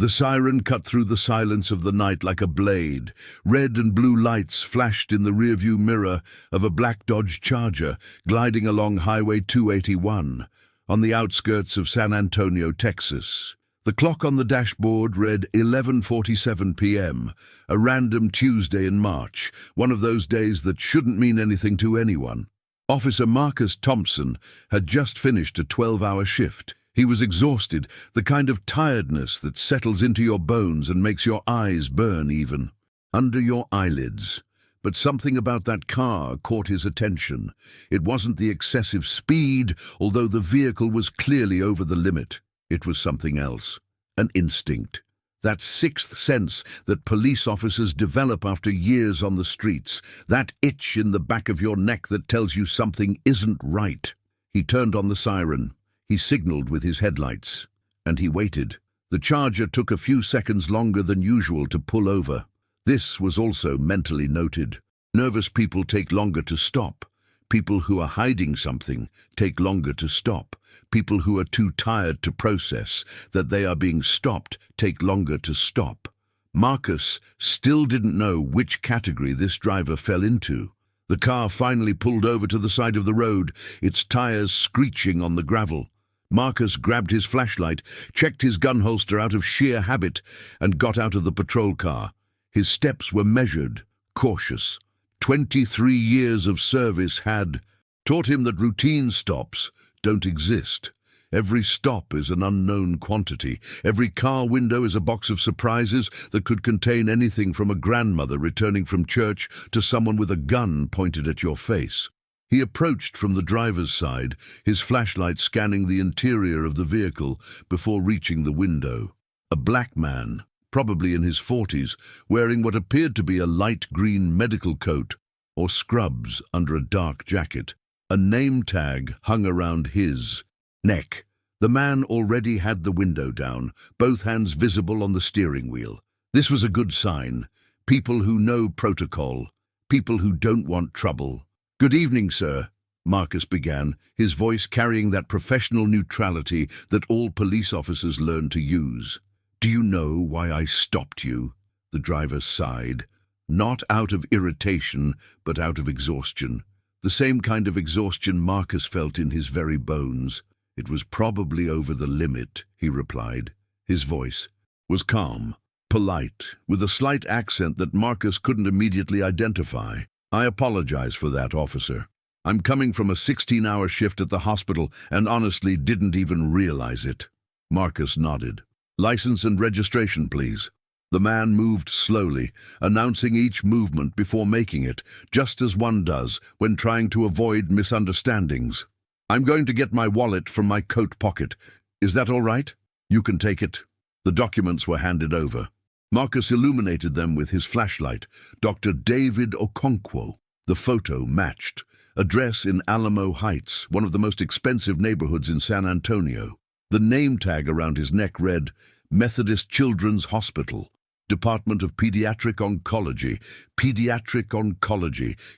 The siren cut through the silence of the night like a blade. Red and blue lights flashed in the rearview mirror of a black Dodge Charger gliding along Highway 281 on the outskirts of San Antonio, Texas. The clock on the dashboard read 11:47 p.m., a random Tuesday in March, one of those days that shouldn't mean anything to anyone. Officer Marcus Thompson had just finished a 12-hour shift. He was exhausted, the kind of tiredness that settles into your bones and makes your eyes burn even under your eyelids. But something about that car caught his attention. It wasn't the excessive speed, although the vehicle was clearly over the limit. It was something else, an instinct. That sixth sense that police officers develop after years on the streets, that itch in the back of your neck that tells you something isn't right. He turned on the siren. He signaled with his headlights, and he waited. The Charger took a few seconds longer than usual to pull over. This was also mentally noted. Nervous people take longer to stop. People who are hiding something take longer to stop. People who are too tired to process that they are being stopped take longer to stop. Marcus still didn't know which category this driver fell into. The car finally pulled over to the side of the road, its tires screeching on the gravel. Marcus grabbed his flashlight, checked his gun holster out of sheer habit, and got out of the patrol car. His steps were measured, cautious. 23 years of service had taught him that routine stops don't exist. Every stop is an unknown quantity. Every car window is a box of surprises that could contain anything from a grandmother returning from church to someone with a gun pointed at your face. He approached from the driver's side, his flashlight scanning the interior of the vehicle before reaching the window. A black man, probably in his 40s, wearing what appeared to be a light green medical coat or scrubs under a dark jacket. A name tag hung around his neck. The man already had the window down, both hands visible on the steering wheel. This was a good sign. People who know protocol. People who don't want trouble. "Good evening, sir," Marcus began, his voice carrying that professional neutrality that all police officers learn to use. "Do you know why I stopped you?" The driver sighed. Not out of irritation, but out of exhaustion. The same kind of exhaustion Marcus felt in his very bones. "It was probably over the limit," he replied. His voice was calm, polite, with a slight accent that Marcus couldn't immediately identify. "I apologize for that, officer. I'm coming from a 16-hour shift at the hospital and honestly didn't even realize it." Marcus nodded. "License and registration, please." The man moved slowly, announcing each movement before making it, just as one does when trying to avoid misunderstandings. "I'm going to get my wallet from my coat pocket. Is that all right?" "You can take it." The documents were handed over. Marcus illuminated them with his flashlight. Dr. David Okonkwo. The photo matched. Address in Alamo Heights, one of the most expensive neighborhoods in San Antonio. The name tag around his neck read, Methodist Children's Hospital, Department of Pediatric Oncology,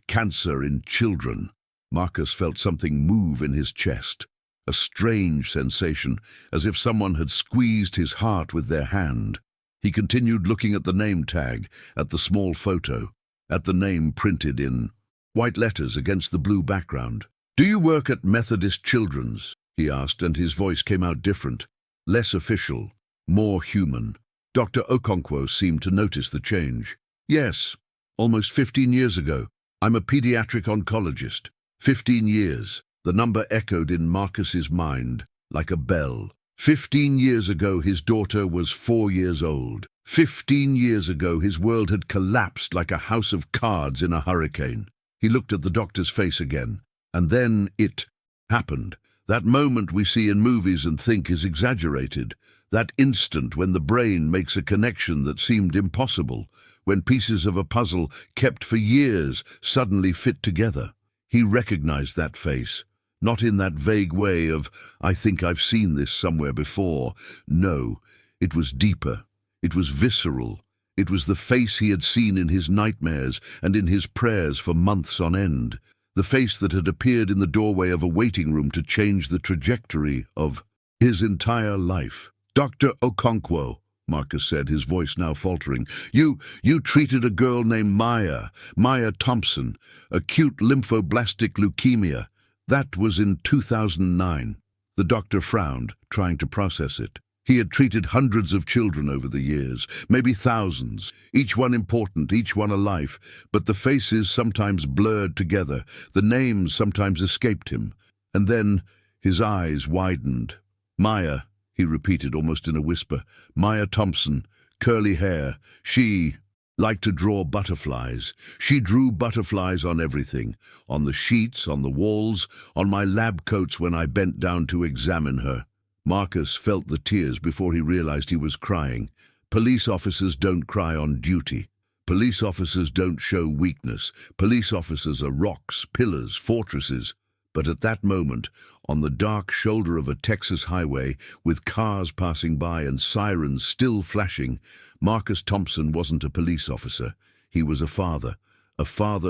Cancer in Children. Marcus felt something move in his chest. A strange sensation, as if someone had squeezed his heart with their hand. He continued looking at the name tag, at the small photo, at the name printed in white letters against the blue background. "Do you work at Methodist Children's?" he asked, and his voice came out different, less official, more human. Dr. Okonkwo seemed to notice the change. "Yes, almost 15 years ago. I'm a pediatric oncologist. 15 years." The number echoed in Marcus's mind like a bell. 15 years ago his daughter was 4 years old. 15 years ago his world had collapsed like a house of cards in a hurricane. He looked at the doctor's face again, and then it happened. That moment we see in movies and think is exaggerated. That instant when the brain makes a connection that seemed impossible, when pieces of a puzzle kept for years suddenly fit together. He recognized that face. Not in that vague way of, "I think I've seen this somewhere before." No, it was deeper. It was visceral. It was the face he had seen in his nightmares and in his prayers for months on end. The face that had appeared in the doorway of a waiting room to change the trajectory of his entire life. "Dr. Okonkwo," Marcus said, his voice now faltering. You treated a girl named Maya Thompson, acute lymphoblastic leukemia. That was in 2009. The doctor frowned, trying to process it. He had treated hundreds of children over the years, maybe thousands, each one important, each one a life, but the faces sometimes blurred together, the names sometimes escaped him. And then his eyes widened. Maya, he repeated almost in a whisper. Maya Thompson, curly hair. She liked to draw butterflies. She drew butterflies on everything, on the sheets, on the walls, on my lab coats when I bent down to examine her. Marcus felt the tears before he realized he was crying. Police officers don't cry on duty. Police officers don't show weakness. Police officers are rocks, pillars, fortresses. But at that moment, on the dark shoulder of a Texas highway, with cars passing by and sirens still flashing, Marcus Thompson wasn't a police officer. He was a father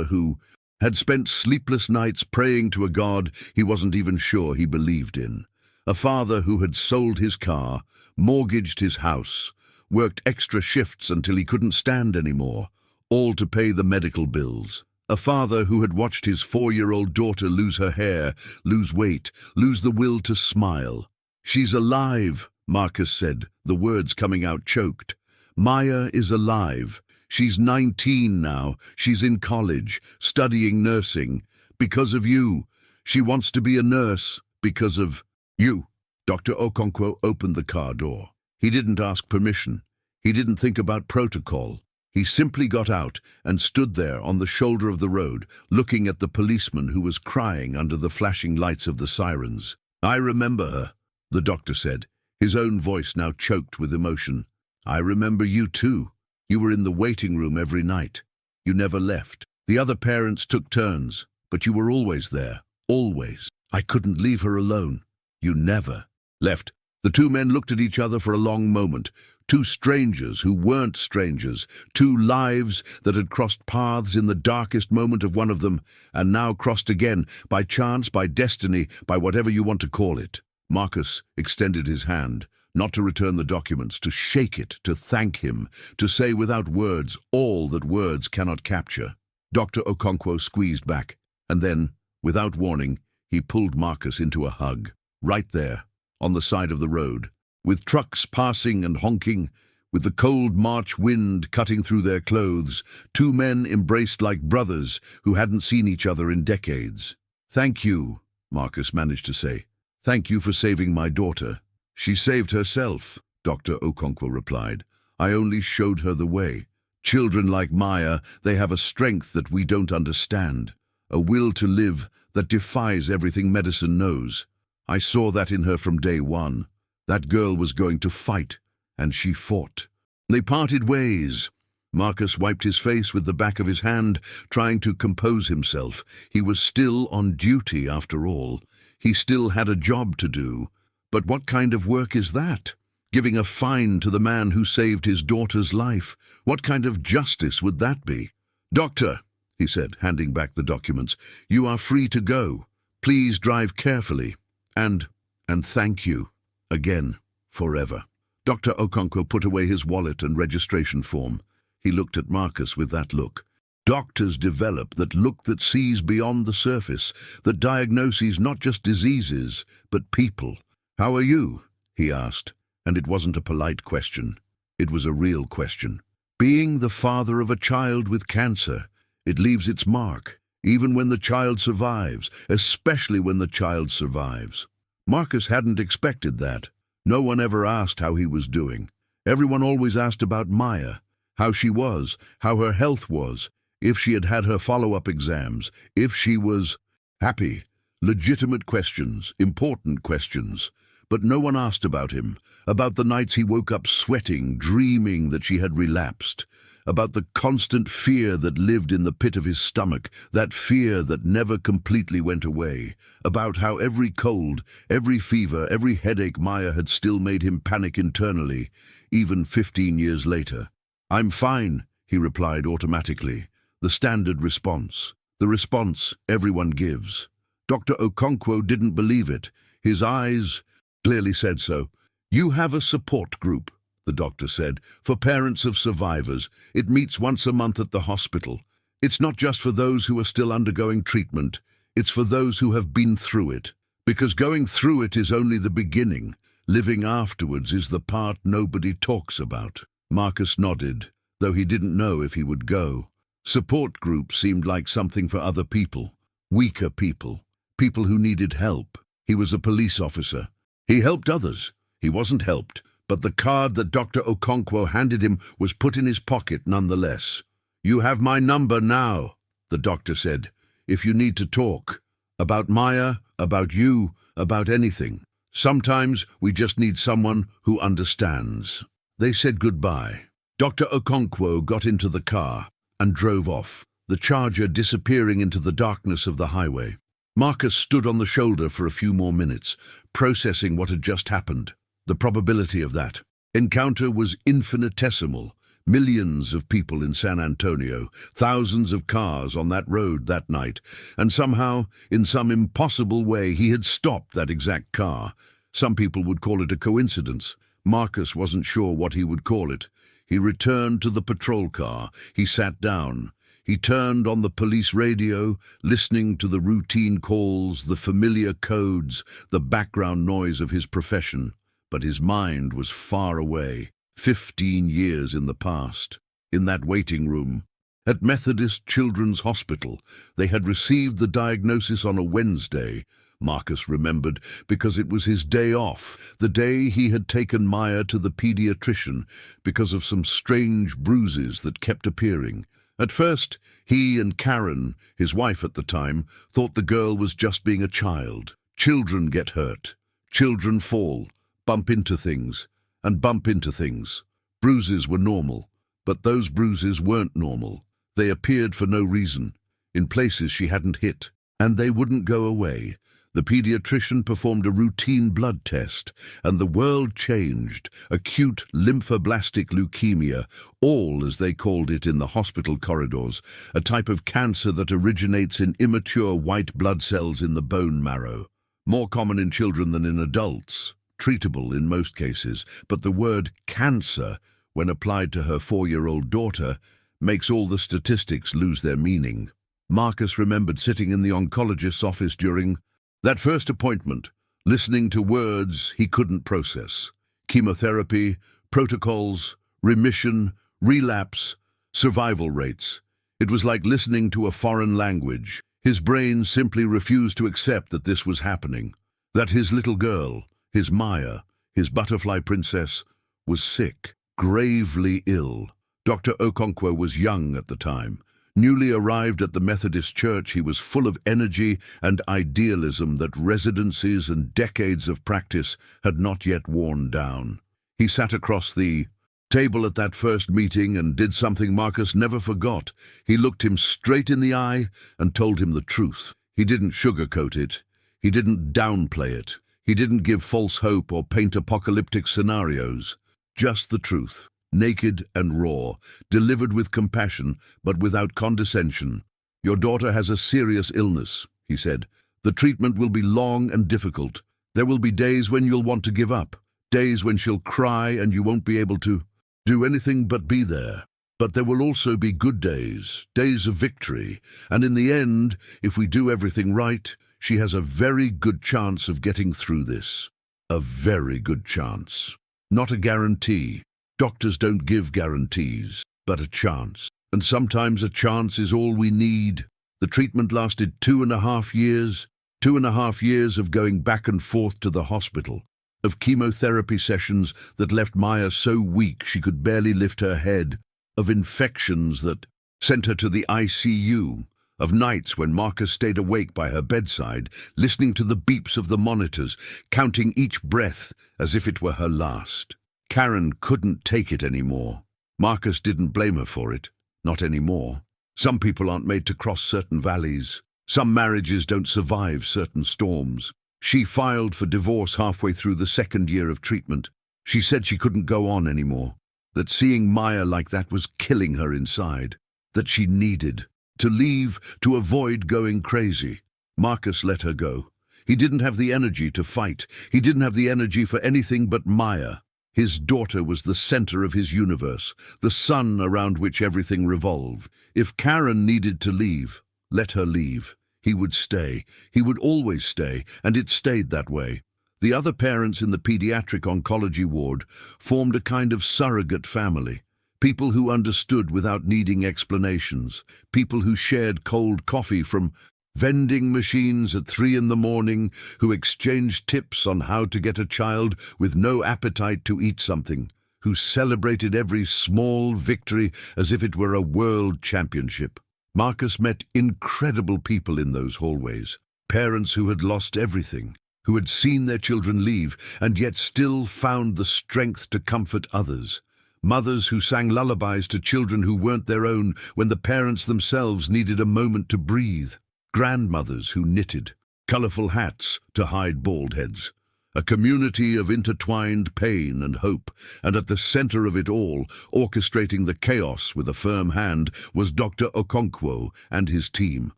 who had spent sleepless nights praying to a God he wasn't even sure he believed in. A father who had sold his car, mortgaged his house, worked extra shifts until he couldn't stand anymore, all to pay the medical bills. A father who had watched his 4-year-old daughter lose her hair, lose weight, lose the will to smile. She's alive, Marcus said, the words coming out choked. Maya is alive. She's 19 now. She's in college, studying nursing. Because of you. She wants to be a nurse. Because of you. Dr. Okonkwo opened the car door. He didn't ask permission. He didn't think about protocol. He simply got out and stood there on the shoulder of the road, looking at the policeman who was crying under the flashing lights of the sirens. I remember her, the doctor said, his own voice now choked with emotion. I remember you too. You were in the waiting room every night. You never left. The other parents took turns, but you were always there, always. I couldn't leave her alone. You never left. The two men looked at each other for a long moment. Two strangers who weren't strangers, two lives that had crossed paths in the darkest moment of one of them, and now crossed again, by chance, by destiny, by whatever you want to call it. Marcus extended his hand, not to return the documents, to shake it, to thank him, to say without words all that words cannot capture. Dr. Okonkwo squeezed back, and then, without warning, he pulled Marcus into a hug, right there, on the side of the road. With trucks passing and honking, with the cold March wind cutting through their clothes, two men embraced like brothers who hadn't seen each other in decades. Thank you, Marcus managed to say. Thank you for saving my daughter. She saved herself, Dr. Okonkwo replied. I only showed her the way. Children like Maya, they have a strength that we don't understand, a will to live that defies everything medicine knows. I saw that in her from day one. That girl was going to fight, and she fought. They parted ways. Marcus wiped his face with the back of his hand, trying to compose himself. He was still on duty, after all. He still had a job to do. But what kind of work is that? Giving a fine to the man who saved his daughter's life? What kind of justice would that be? Doctor, he said, handing back the documents, you are free to go. Please drive carefully. And thank you. Again, forever. Dr. Okonkwo put away his wallet and registration form. He looked at Marcus with that look. Doctors develop that look that sees beyond the surface, that diagnoses not just diseases, but people. How are you? He asked, and it wasn't a polite question. It was a real question. Being the father of a child with cancer, it leaves its mark, even when the child survives, especially when the child survives. Marcus hadn't expected that. No one ever asked how he was doing. Everyone always asked about Maya, how she was, how her health was, if she had had her follow-up exams, if she was happy. Legitimate questions, important questions. But no one asked about him, about the nights he woke up sweating, dreaming that she had relapsed, about the constant fear that lived in the pit of his stomach, that fear that never completely went away, about how every cold, every fever, every headache Maya had still made him panic internally, even 15 years later. I'm fine, he replied automatically, the standard response, the response everyone gives. Dr. Okonkwo didn't believe it. His eyes clearly said so. You have a support group. the doctor said, for parents of survivors. It meets once a month at the hospital. It's not just for those who are still undergoing treatment. It's for those who have been through it. Because going through it is only the beginning. Living afterwards is the part nobody talks about. Marcus nodded, though he didn't know if he would go. Support groups seemed like something for other people. Weaker people. People who needed help. He was a police officer. He helped others. He wasn't helped, but the card that Dr. Okonkwo handed him was put in his pocket nonetheless. "You have my number now," the doctor said, "if you need to talk. About Maya, about you, about anything. Sometimes we just need someone who understands." They said goodbye. Dr. Okonkwo got into the car and drove off, the Charger disappearing into the darkness of the highway. Marcus stood on the shoulder for a few more minutes, processing what had just happened. The probability of that encounter was infinitesimal. Millions of people in San Antonio, thousands of cars on that road that night, and somehow, in some impossible way, he had stopped that exact car. Some people would call it a coincidence. Marcus wasn't sure what he would call it. He returned to the patrol car. He sat down. He turned on the police radio, listening to the routine calls, the familiar codes, the background noise of his profession. But his mind was far away, 15 years in the past. In that waiting room, at Methodist Children's Hospital, they had received the diagnosis on a Wednesday. Marcus remembered because it was his day off, the day he had taken Maya to the pediatrician because of some strange bruises that kept appearing. At first, he and Karen, his wife at the time, thought the girl was just being a child. Children get hurt. Children fall, bump into things, and bump into things. Bruises were normal, but those bruises weren't normal. They appeared for no reason, in places she hadn't hit, and they wouldn't go away. The pediatrician performed a routine blood test, and the world changed. Acute lymphoblastic leukemia, all as they called it in the hospital corridors, a type of cancer that originates in immature white blood cells in the bone marrow. More common in children than in adults, treatable in most cases, but the word cancer, when applied to her 4-year-old daughter, makes all the statistics lose their meaning. Marcus remembered sitting in the oncologist's office during that first appointment, listening to words he couldn't process. Chemotherapy, protocols, remission, relapse, survival rates. It was like listening to a foreign language. His brain simply refused to accept that this was happening, that his little girl, his Maya, his butterfly princess, was sick, gravely ill. Dr. Okonkwo was young at the time. Newly arrived at the Methodist Church, he was full of energy and idealism that residencies and decades of practice had not yet worn down. He sat across the table at that first meeting and did something Marcus never forgot. He looked him straight in the eye and told him the truth. He didn't sugarcoat it. He didn't downplay it. He didn't give false hope or paint apocalyptic scenarios. Just the truth. Naked and raw, delivered with compassion, but without condescension. "Your daughter has a serious illness," he said. "The treatment will be long and difficult. There will be days when you'll want to give up, days when she'll cry and you won't be able to do anything but be there. But there will also be good days, days of victory, and in the end, if we do everything right, she has a very good chance of getting through this. A very good chance. Not a guarantee. Doctors don't give guarantees, but a chance. And sometimes a chance is all we need." The treatment lasted 2.5 years. 2.5 years of going back and forth to the hospital, of chemotherapy sessions that left Maya so weak she could barely lift her head, of infections that sent her to the ICU, of nights when Marcus stayed awake by her bedside, listening to the beeps of the monitors, counting each breath as if it were her last. Karen couldn't take it anymore. Marcus didn't blame her for it. Not anymore. Some people aren't made to cross certain valleys. Some marriages don't survive certain storms. She filed for divorce halfway through the 2nd year of treatment. She said she couldn't go on anymore. That seeing Maya like that was killing her inside. That she needed to leave, to avoid going crazy. Marcus let her go. He didn't have the energy to fight. He didn't have the energy for anything but Maya. His daughter was the center of his universe, the sun around which everything revolved. If Karen needed to leave, let her leave. He would stay. He would always stay, and it stayed that way. The other parents in the pediatric oncology ward formed a kind of surrogate family. People who understood without needing explanations. People who shared cold coffee from vending machines at 3 in the morning, who exchanged tips on how to get a child with no appetite to eat something, who celebrated every small victory as if it were a world championship. Marcus met incredible people in those hallways. Parents who had lost everything, who had seen their children leave and yet still found the strength to comfort others. Mothers who sang lullabies to children who weren't their own when the parents themselves needed a moment to breathe. Grandmothers who knitted, colorful hats to hide bald heads. A community of intertwined pain and hope, and at the center of it all, orchestrating the chaos with a firm hand, was Dr. Okonkwo and his team.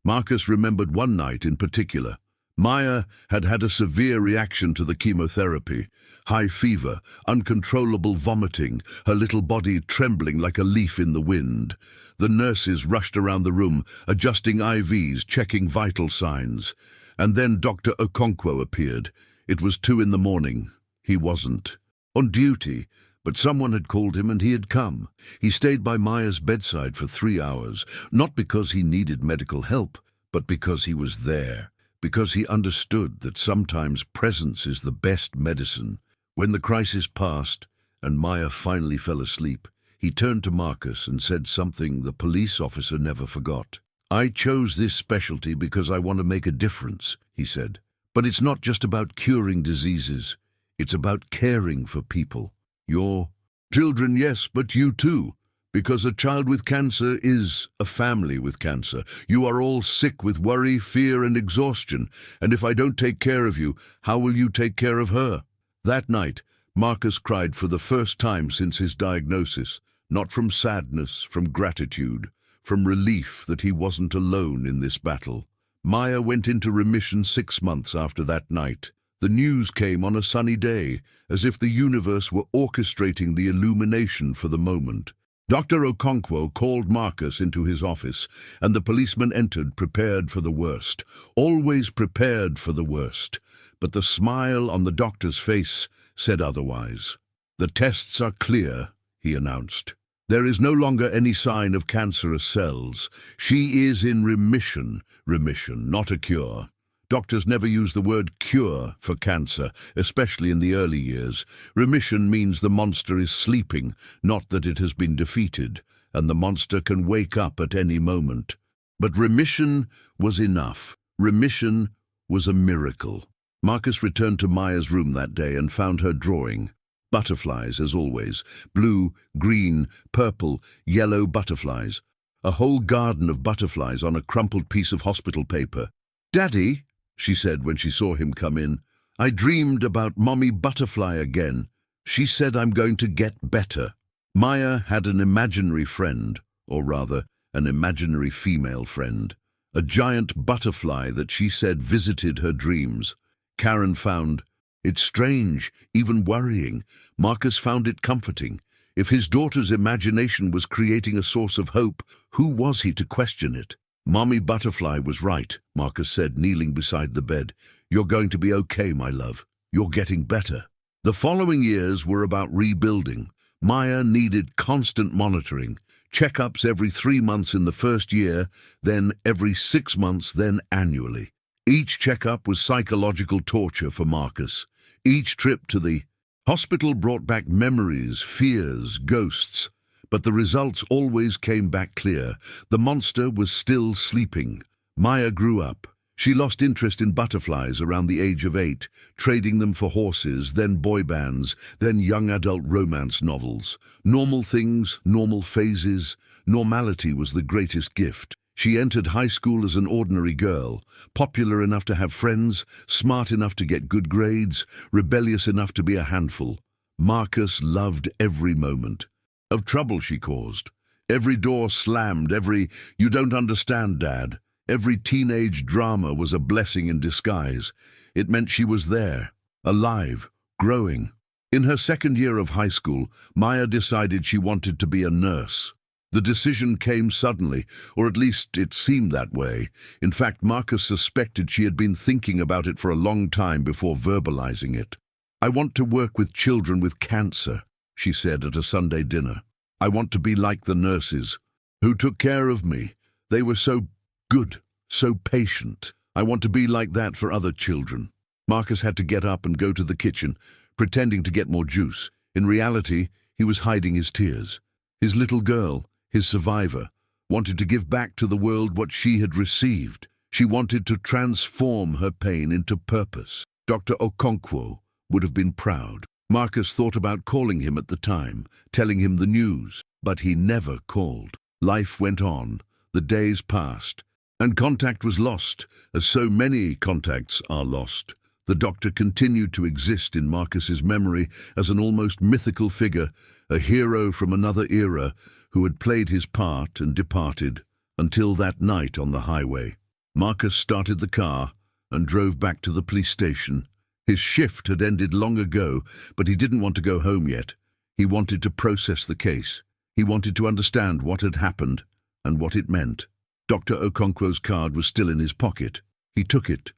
Marcus remembered one night in particular. Maya had had a severe reaction to the chemotherapy. High fever, uncontrollable vomiting, her little body trembling like a leaf in the wind. The nurses rushed around the room, adjusting IVs, checking vital signs. And then Dr. Okonkwo appeared. It was 2 in the morning. He wasn't on duty, but someone had called him and he had come. He stayed by Maya's bedside for 3 hours, not because he needed medical help, but because he was there. Because he understood that sometimes presence is the best medicine. When the crisis passed and Maya finally fell asleep, he turned to Marcus and said something the police officer never forgot. "I chose this specialty because I want to make a difference," he said. "But it's not just about curing diseases. It's about caring for people. Your children, yes, but you too. Because a child with cancer is a family with cancer. You are all sick with worry, fear, and exhaustion. And if I don't take care of you, how will you take care of her?" That night, Marcus cried for the first time since his diagnosis, not from sadness, from gratitude, from relief that he wasn't alone in this battle. Maya went into remission 6 months after that night. The news came on a sunny day, as if the universe were orchestrating the illumination for the moment. Dr. Okonkwo called Marcus into his office, and the policeman entered, prepared for the worst. Always prepared for the worst. But the smile on the doctor's face said otherwise. "The tests are clear," he announced. "There is no longer any sign of cancerous cells. She is in remission, not a cure." Doctors never use the word cure for cancer, especially in the early years. Remission means the monster is sleeping, not that it has been defeated, and the monster can wake up at any moment. But remission was enough. Remission was a miracle. Marcus returned to Maya's room that day and found her drawing. Butterflies, as always. Blue, green, purple, yellow butterflies. A whole garden of butterflies on a crumpled piece of hospital paper. "Daddy," she said when she saw him come in, "I dreamed about Mommy Butterfly again. She said I'm going to get better." Maya had an imaginary friend, or rather, an imaginary female friend. A giant butterfly that she said visited her dreams. Karen found it strange, even worrying. Marcus found it comforting. If his daughter's imagination was creating a source of hope, who was he to question it? "Mommy Butterfly was right," Marcus said, kneeling beside the bed. "You're going to be okay, my love. You're getting better." The following years were about rebuilding. Maya needed constant monitoring. Checkups every 3 months in the first year, then every 6 months, then annually. Each checkup was psychological torture for Marcus. Each trip to the hospital brought back memories, fears, ghosts. But the results always came back clear. The monster was still sleeping. Maya grew up. She lost interest in butterflies around the age of 8, trading them for horses, then boy bands, then young adult romance novels. Normal things, normal phases. Normality was the greatest gift. She entered high school as an ordinary girl, popular enough to have friends, smart enough to get good grades, rebellious enough to be a handful. Marcus loved every moment of trouble she caused. Every door slammed, every "you don't understand, Dad." Every teenage drama was a blessing in disguise. It meant she was there, alive, growing. In her second year of high school, Maya decided she wanted to be a nurse. The decision came suddenly, or at least it seemed that way. In fact, Marcus suspected she had been thinking about it for a long time before verbalizing it. "I want to work with children with cancer," she said at a Sunday dinner. "I want to be like the nurses who took care of me. They were so good, so patient. I want to be like that for other children." Marcus had to get up and go to the kitchen, pretending to get more juice. In reality, he was hiding his tears. His little girl, his survivor, wanted to give back to the world what she had received. She wanted to transform her pain into purpose. Dr. Okonkwo would have been proud. Marcus thought about calling him at the time, telling him the news, but he never called. Life went on, the days passed, and contact was lost, as so many contacts are lost. The doctor continued to exist in Marcus's memory as an almost mythical figure, a hero from another era who had played his part and departed, until that night on the highway. Marcus started the car and drove back to the police station. His shift had ended long ago, but he didn't want to go home yet. He wanted to process the case. He wanted to understand what had happened and what it meant. Dr. Okonkwo's card was still in his pocket. He took it,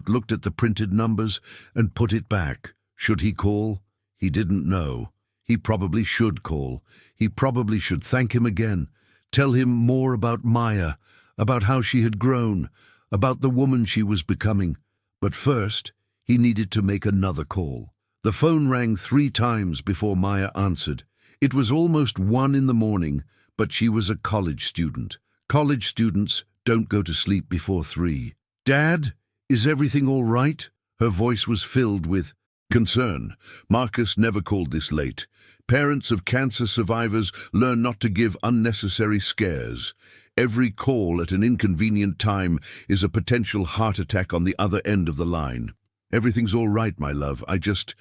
looked at the printed numbers, and put it back. Should he call? He didn't know. He probably should call. He probably should thank him again, tell him more about Maya, about how she had grown, about the woman she was becoming. But first, he needed to make another call. The phone rang 3 times before Maya answered. It was almost 1 in the morning, but she was a college student. College students don't go to sleep before 3. "Dad, is everything all right?" Her voice was filled with concern. Marcus never called this late. Parents of cancer survivors learn not to give unnecessary scares. Every call at an inconvenient time is a potential heart attack on the other end of the line. "Everything's all right, my love. I just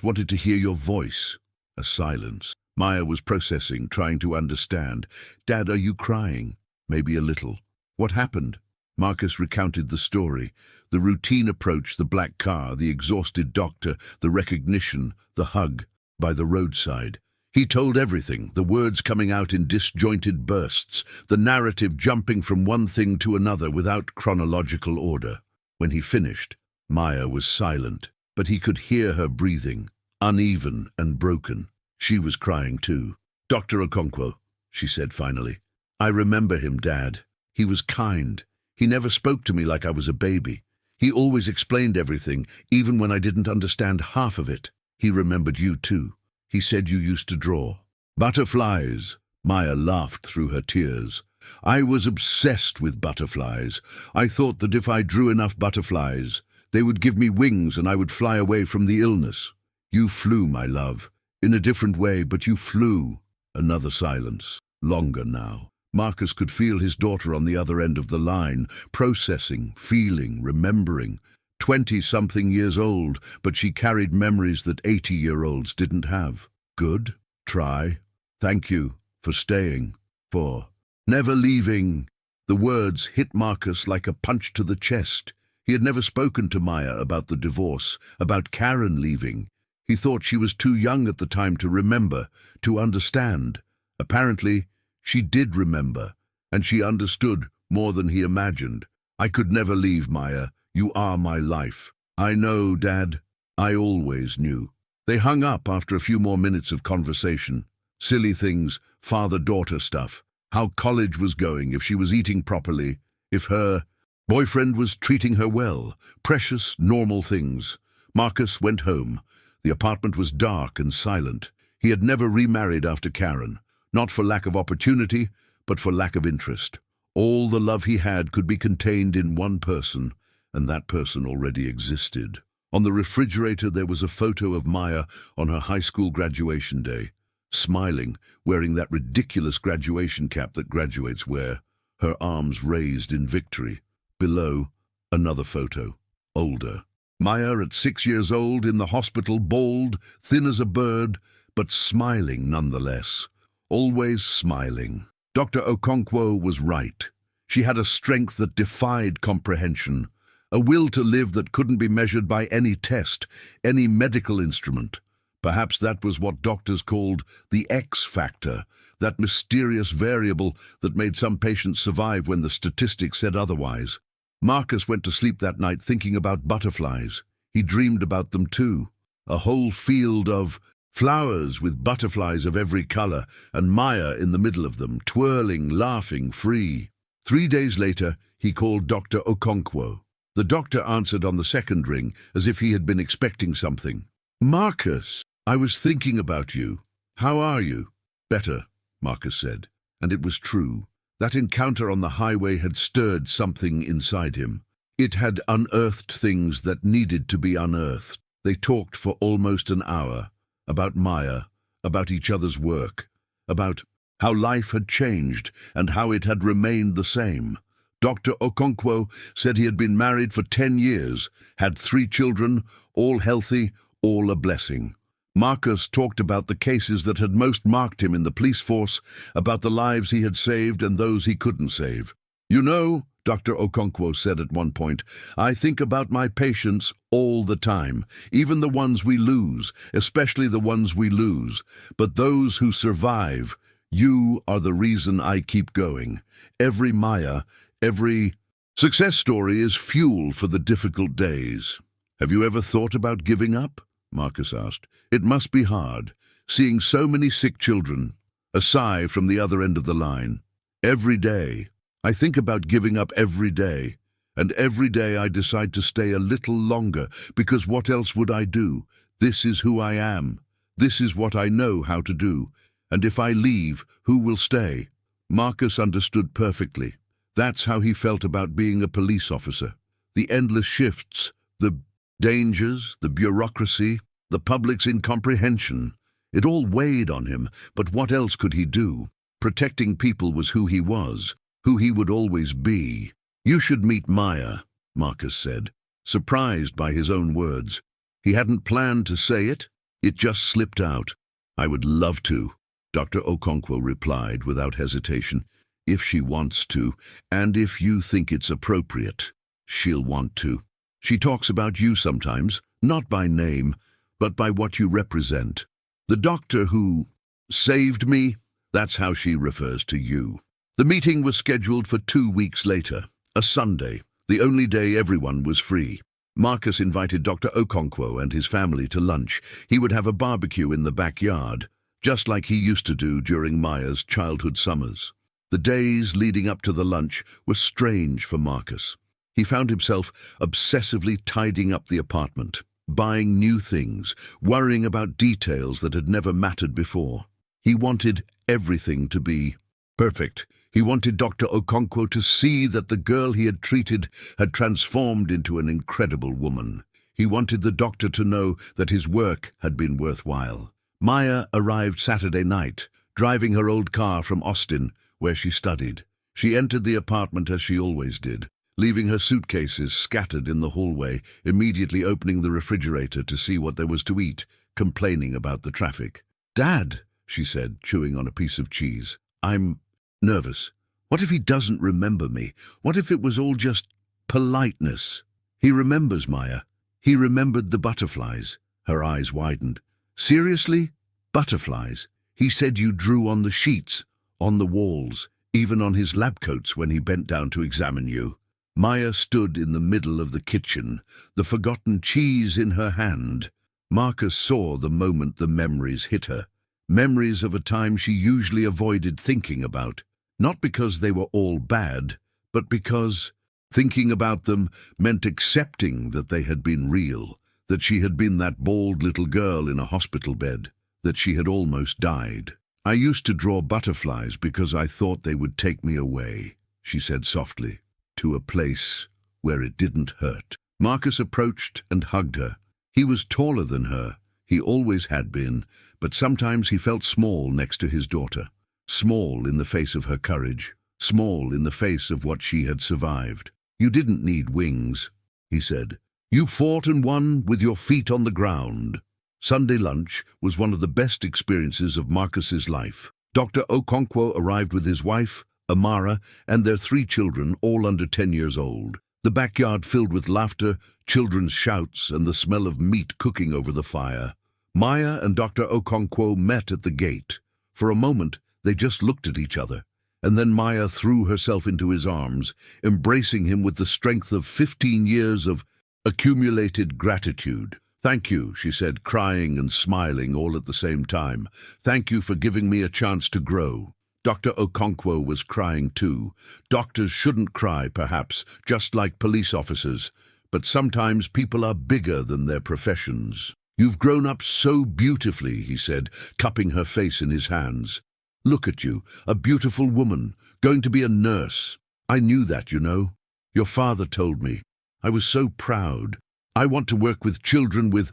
wanted to hear your voice." A silence. Maya was processing, trying to understand. "Dad, are you crying?" "Maybe a little." "What happened?" Marcus recounted the story. The routine approach, the black car, the exhausted doctor, the recognition, the hug, by the roadside. He told everything, the words coming out in disjointed bursts, the narrative jumping from one thing to another without chronological order. When he finished, Maya was silent, but he could hear her breathing, uneven and broken. She was crying too. "Dr. Okonkwo," she said finally. "I remember him, Dad. He was kind. He never spoke to me like I was a baby. He always explained everything, even when I didn't understand half of it. He remembered you too. He said you used to draw butterflies." Maya laughed through her tears. "I was obsessed with butterflies. I thought that if I drew enough butterflies, they would give me wings and I would fly away from the illness. You flew, my love. In a different way, but you flew." Another silence, longer now. Marcus could feel his daughter on the other end of the line, processing, feeling, remembering. 20-something years old, but she carried memories that 80-year-olds didn't have. "Good. Try. Thank you for staying. For never leaving." The words hit Marcus like a punch to the chest. He had never spoken to Maya about the divorce, about Karen leaving. He thought she was too young at the time to remember, to understand. Apparently, she did remember, and she understood more than he imagined. "I could never leave, Maya. You are my life." "I know, Dad. I always knew." They hung up after a few more minutes of conversation. Silly things, father-daughter stuff. How college was going, if she was eating properly, if her boyfriend was treating her well. Precious, normal things. Marcus went home. The apartment was dark and silent. He had never remarried after Karen. Not for lack of opportunity, but for lack of interest. All the love he had could be contained in one person, and that person already existed. On the refrigerator there was a photo of Maya on her high school graduation day, smiling, wearing that ridiculous graduation cap that graduates wear, her arms raised in victory. Below, another photo, older. Maya at 6 years old in the hospital, bald, thin as a bird, but smiling nonetheless. Always smiling. Dr. Okonkwo was right. She had a strength that defied comprehension, a will to live that couldn't be measured by any test, any medical instrument. Perhaps that was what doctors called the X factor, that mysterious variable that made some patients survive when the statistics said otherwise. Marcus went to sleep that night thinking about butterflies. He dreamed about them too. A whole field of flowers with butterflies of every color, and Maya in the middle of them, twirling, laughing, free. 3 days later, he called Dr. Okonkwo. The doctor answered on the second ring, as if he had been expecting something. "Marcus, I was thinking about you. How are you?" "Better," Marcus said. And it was true. That encounter on the highway had stirred something inside him. It had unearthed things that needed to be unearthed. They talked for almost an hour. About Maya, about each other's work, about how life had changed and how it had remained the same. Dr. Okonkwo said he had been married for 10 years, had 3 children, all healthy, all a blessing. Marcus talked about the cases that had most marked him in the police force, about the lives he had saved and those he couldn't save. "You know," Dr. Okonkwo said at one point, "I think about my patients all the time, even the ones we lose, especially the ones we lose. But those who survive, you are the reason I keep going. Every Maya, every success story is fuel for the difficult days." "Have you ever thought about giving up?" Marcus asked. "It must be hard, seeing so many sick children." A sigh from the other end of the line. "Every day. I think about giving up every day, and every day I decide to stay a little longer, because what else would I do? This is who I am. This is what I know how to do. And if I leave, who will stay?" Marcus understood perfectly. That's how he felt about being a police officer. The endless shifts, the dangers, the bureaucracy, the public's incomprehension. It all weighed on him, but what else could he do? Protecting people was who he was, who he would always be. "You should meet Maya," Marcus said, surprised by his own words. He hadn't planned to say it. It just slipped out. "I would love to," Dr. Okonkwo replied without hesitation. "If she wants to, and if you think it's appropriate, she'll want to. She talks about you sometimes, not by name, but by what you represent. The doctor who saved me, that's how she refers to you." The meeting was scheduled for 2 weeks later, a Sunday, the only day everyone was free. Marcus invited Dr. Okonkwo and his family to lunch. He would have a barbecue in the backyard, just like he used to do during Maya's childhood summers. The days leading up to the lunch were strange for Marcus. He found himself obsessively tidying up the apartment, buying new things, worrying about details that had never mattered before. He wanted everything to be perfect. He wanted Dr. Okonkwo to see that the girl he had treated had transformed into an incredible woman. He wanted the doctor to know that his work had been worthwhile. Maya arrived Saturday night, driving her old car from Austin, where she studied. She entered the apartment as she always did, leaving her suitcases scattered in the hallway, immediately opening the refrigerator to see what there was to eat, complaining about the traffic. "Dad," she said, chewing on a piece of cheese, "I'm nervous. What if he doesn't remember me? What if it was all just politeness?" "He remembers, Maya. He remembered the butterflies." Her eyes widened. "Seriously? Butterflies? He said you drew on the sheets, on the walls, even on his lab coats when he bent down to examine you." Maya stood in the middle of the kitchen, the forgotten cheese in her hand. Marcus saw the moment the memories hit her. Memories of a time she usually avoided thinking about. Not because they were all bad, but because thinking about them meant accepting that they had been real, that she had been that bald little girl in a hospital bed, that she had almost died. "I used to draw butterflies because I thought they would take me away," she said softly, "to a place where it didn't hurt." Marcus approached and hugged her. He was taller than her. He always had been, but sometimes he felt small next to his daughter. Small in the face of her courage, small in the face of what she had survived. "You didn't need wings," he said. "You fought and won with your feet on the ground." Sunday lunch was one of the best experiences of Marcus's life. Dr. Okonkwo arrived with his wife, Amara, and their 3 children, all under 10 years old. The backyard filled with laughter, children's shouts, and the smell of meat cooking over the fire. Maya and Dr. Okonkwo met at the gate. For a moment, they just looked at each other, and then Maya threw herself into his arms, embracing him with the strength of 15 years of accumulated gratitude. "Thank you," she said, crying and smiling all at the same time. "Thank you for giving me a chance to grow." Dr. Okonkwo was crying too. Doctors shouldn't cry, perhaps, just like police officers, but sometimes people are bigger than their professions. "You've grown up so beautifully," he said, cupping her face in his hands. "Look at you, a beautiful woman, going to be a nurse. I knew that, you know. Your father told me. I was so proud. I want to work with children with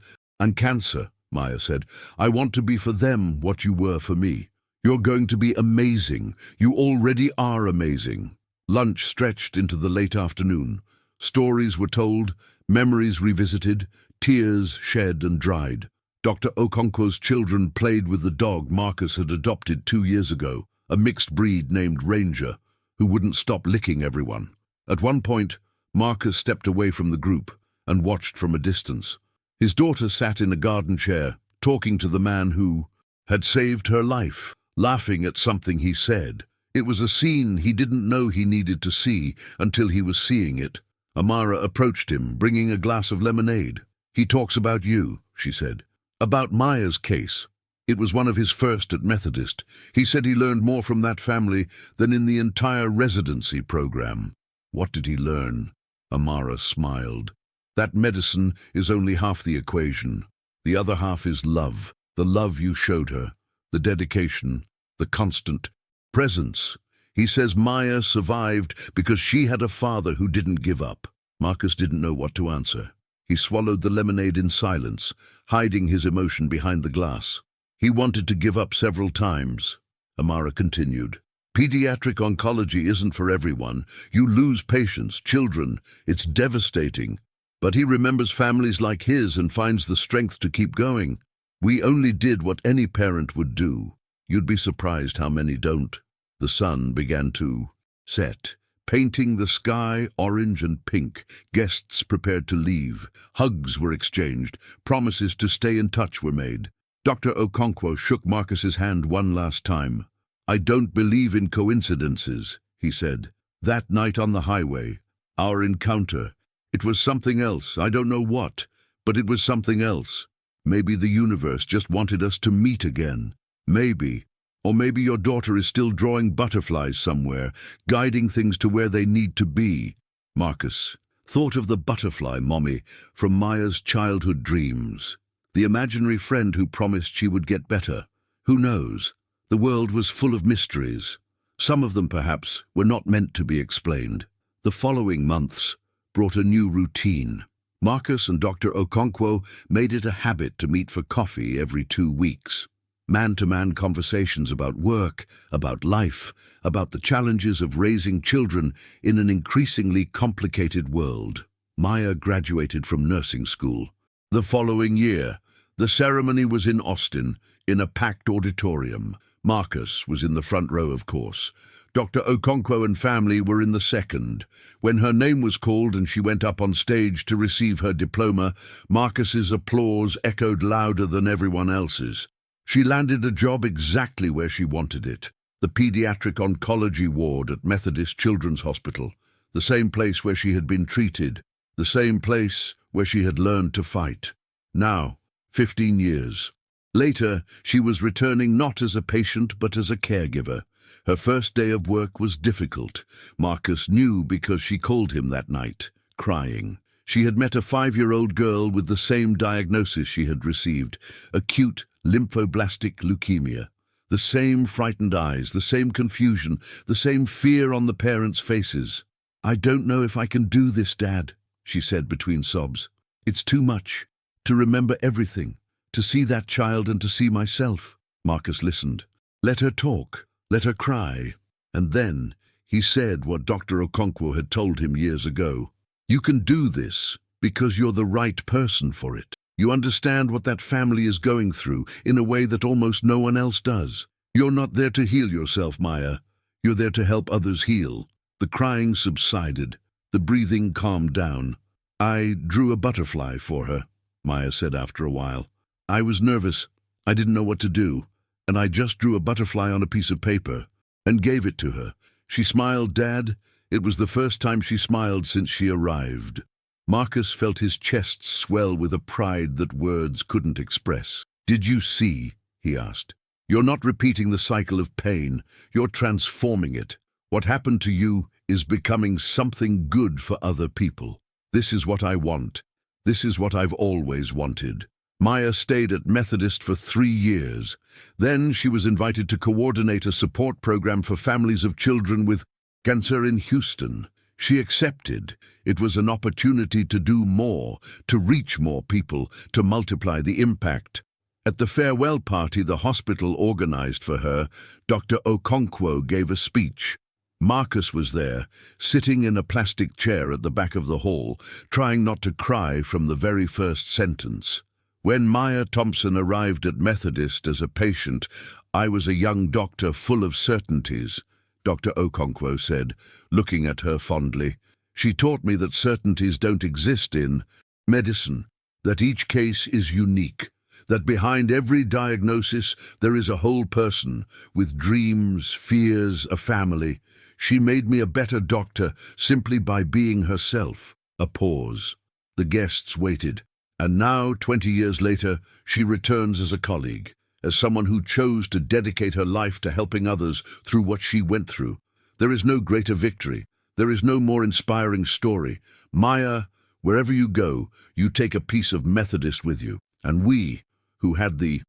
cancer," Maya said. "I want to be for them what you were for me. You're going to be amazing. You already are amazing." Lunch stretched into the late afternoon. Stories were told, memories revisited, tears shed and dried. Dr. Okonkwo's children played with the dog Marcus had adopted 2 years ago, a mixed breed named Ranger, who wouldn't stop licking everyone. At one point, Marcus stepped away from the group and watched from a distance. His daughter sat in a garden chair, talking to the man who had saved her life, laughing at something he said. It was a scene he didn't know he needed to see until he was seeing it. Amara approached him, bringing a glass of lemonade. "He talks about you," she said. "About Maya's case. It was one of his first at Methodist. He said he learned more from that family than in the entire residency program." "What did he learn?" Amara smiled. "That medicine is only half the equation. The other half is love, the love you showed her, the dedication, the constant presence. He says Maya survived because she had a father who didn't give up." Marcus didn't know what to answer. He swallowed the lemonade in silence, hiding his emotion behind the glass. He wanted to give up several times. Amara continued. "Pediatric oncology isn't for everyone. You lose patients, children. It's devastating. But he remembers families like his and finds the strength to keep going. We only did what any parent would do. You'd be surprised how many don't." The sun began to set, painting the sky orange and pink. Guests prepared to leave. Hugs were exchanged. Promises to stay in touch were made. Dr. Okonkwo shook Marcus's hand one last time. "I don't believe in coincidences," he said. "That night on the highway, our encounter, it was something else. I don't know what, but it was something else. Maybe the universe just wanted us to meet again. Maybe. Or maybe your daughter is still drawing butterflies somewhere, guiding things to where they need to be." Marcus thought of the butterfly mommy from Maya's childhood dreams. The imaginary friend who promised she would get better. Who knows? The world was full of mysteries. Some of them, perhaps, were not meant to be explained. The following months brought a new routine. Marcus and Dr. Okonkwo made it a habit to meet for coffee every 2 weeks. Man-to-man conversations about work, about life, about the challenges of raising children in an increasingly complicated world. Maya graduated from nursing school. The following year, the ceremony was in Austin, in a packed auditorium. Marcus was in the front row, of course. Dr. Okonkwo and family were in the second. When her name was called and she went up on stage to receive her diploma, Marcus's applause echoed louder than everyone else's. She landed a job exactly where she wanted it, the pediatric oncology ward at Methodist Children's Hospital, the same place where she had been treated, the same place where she had learned to fight. Now, 15 years later, she was returning not as a patient but as a caregiver. Her first day of work was difficult. Marcus knew because she called him that night, crying. She had met a 5-year-old girl with the same diagnosis she had received, acute lymphoblastic leukemia. The same frightened eyes, the same confusion, the same fear on the parents' faces. "I don't know if I can do this, Dad," she said between sobs. "It's too much. To remember everything, to see that child and to see myself." Marcus listened. Let her talk, let her cry. And then he said what Dr. Okonkwo had told him years ago. "You can do this because you're the right person for it. You understand what that family is going through in a way that almost no one else does. You're not there to heal yourself, Maya. You're there to help others heal." The crying subsided. The breathing calmed down. "I drew a butterfly for her," Maya said after a while. I was nervous. I didn't know what to do, and I just drew a butterfly on a piece of paper and gave it to her. She smiled, Dad. It was the first time she smiled since she arrived. Marcus felt his chest swell with a pride that words couldn't express. Did you see? He asked. You're not repeating the cycle of pain. You're transforming it. What happened to you is becoming something good for other people. This is what I want. This is what I've always wanted. Maya stayed at Methodist for 3 years. Then she was invited to coordinate a support program for families of children with cancer in Houston. She accepted. It was an opportunity to do more, to reach more people, to multiply the impact. At the farewell party the hospital organized for her, Dr. Okonkwo gave a speech. Marcus was there, sitting in a plastic chair at the back of the hall, trying not to cry from the very first sentence. When Maya Thompson arrived at Methodist as a patient, I was a young doctor full of certainties, Dr. Okonkwo said, looking at her fondly. She taught me that certainties don't exist in medicine, that each case is unique, that behind every diagnosis there is a whole person, with dreams, fears, a family. She made me a better doctor simply by being herself. A pause. The guests waited. And now, 20 years later, she returns as a colleague, as someone who chose to dedicate her life to helping others through what she went through. There is no greater victory. There is no more inspiring story. Maya, wherever you go, you take a piece of Methodist with you. And we, who had the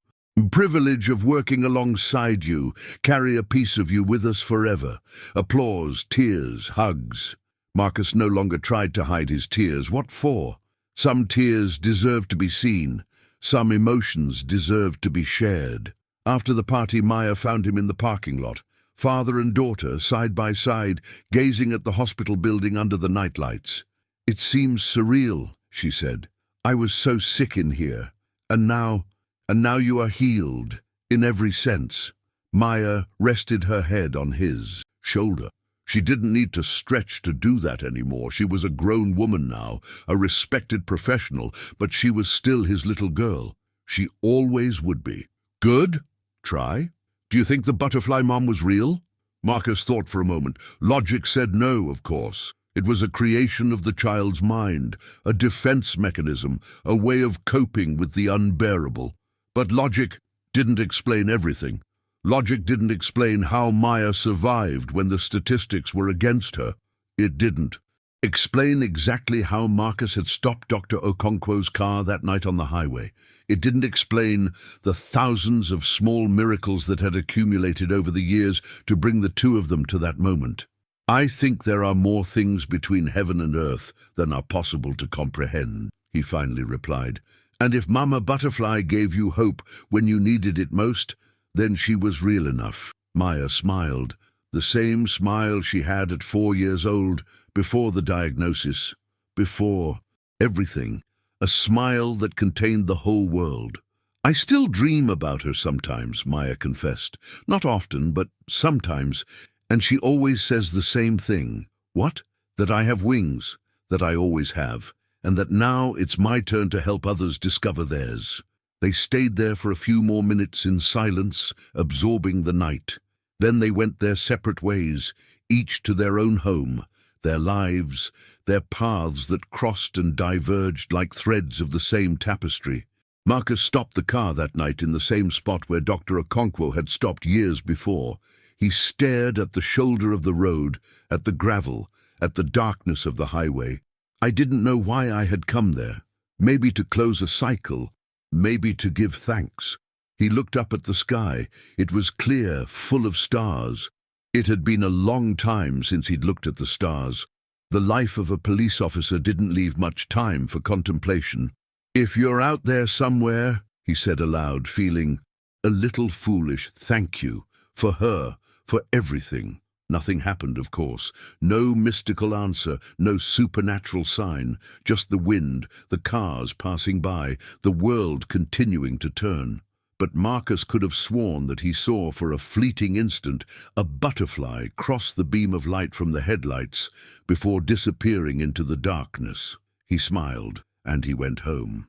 privilege of working alongside you, carry a piece of you with us forever. Applause, tears, hugs. Marcus no longer tried to hide his tears. What for? Some tears deserved to be seen. Some emotions deserved to be shared. After the party, Maya found him in the parking lot, father and daughter side by side, gazing at the hospital building under the nightlights. It seems surreal, she said. I was so sick in here. And now you are healed, in every sense. Maya rested her head on his shoulder. She didn't need to stretch to do that anymore. She was a grown woman now, a respected professional, but she was still his little girl. She always would be. Good? Try? Do you think the butterfly mom was real? Marcus thought for a moment. Logic said no, of course. It was a creation of the child's mind, a defense mechanism, a way of coping with the unbearable. But logic didn't explain everything. Logic didn't explain how Maya survived when the statistics were against her. It didn't explain exactly how Marcus had stopped Dr. Okonkwo's car that night on the highway. It didn't explain the thousands of small miracles that had accumulated over the years to bring the two of them to that moment. I think there are more things between heaven and earth than are possible to comprehend, he finally replied. And if Mama Butterfly gave you hope when you needed it most, then she was real enough. Maya smiled, the same smile she had at 4 years old, before the diagnosis, before everything, a smile that contained the whole world. I still dream about her sometimes, Maya confessed. Not often, but sometimes, and she always says the same thing. What? That I have wings, that I always have, and that now it's my turn to help others discover theirs. They stayed there for a few more minutes in silence, absorbing the night. Then they went their separate ways, each to their own home, their lives, their paths that crossed and diverged like threads of the same tapestry. Marcus stopped the car that night in the same spot where Dr. Okonkwo had stopped years before. He stared at the shoulder of the road, at the gravel, at the darkness of the highway. I didn't know why I had come there. Maybe to close a cycle, maybe to give thanks. He looked up at the sky. It was clear, full of stars. It had been a long time since he'd looked at the stars. The life of a police officer didn't leave much time for contemplation. If you're out there somewhere, he said aloud, feeling a little foolish. Thank you, for her, for everything. Nothing happened, of course. No mystical answer, no supernatural sign. Just the wind, the cars passing by, the world continuing to turn. But Marcus could have sworn that he saw for a fleeting instant a butterfly cross the beam of light from the headlights before disappearing into the darkness. He smiled, and he went home.